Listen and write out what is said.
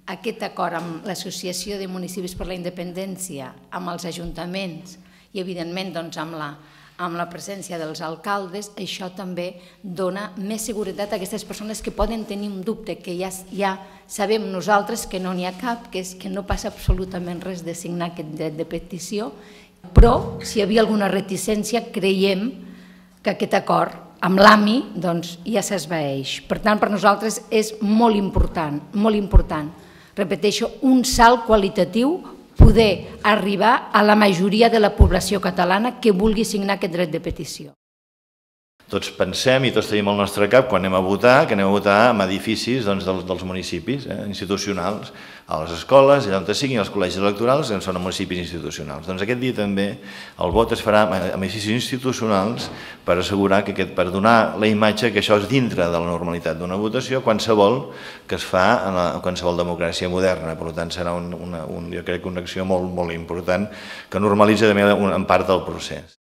aquest acord amb l'Associació de Municipis per la Independència, amb els ajuntaments i, evidentment, amb la presència dels alcaldes, això també dona més seguretat a aquestes persones que poden tenir un dubte, que ja sabem nosaltres que no n'hi ha cap, que és que no passa absolutament res de signar aquest dret de petició, però si hi havia alguna reticència creiem que aquest acord amb l'AMI ja s'esvaeix. Per tant, per nosaltres és molt important, repeteixo, un salt qualitatiu poder arribar a la majoria de la població catalana que vulgui signar aquest dret de petició. Tots pensem i tots tenim al nostre cap quan anem a votar, que anem a votar en edificis dels municipis institucionals, a les escoles, allà on siguin, als col·legis electorals, que són municipis institucionals. Doncs aquest dia també el vot es farà en edificis institucionals per assegurar que per donar la imatge que això és dintre de la normalitat d'una votació qualsevol que es fa en qualsevol democràcia moderna. Per tant, serà jo crec una acció molt important que normalitza també en part del procés.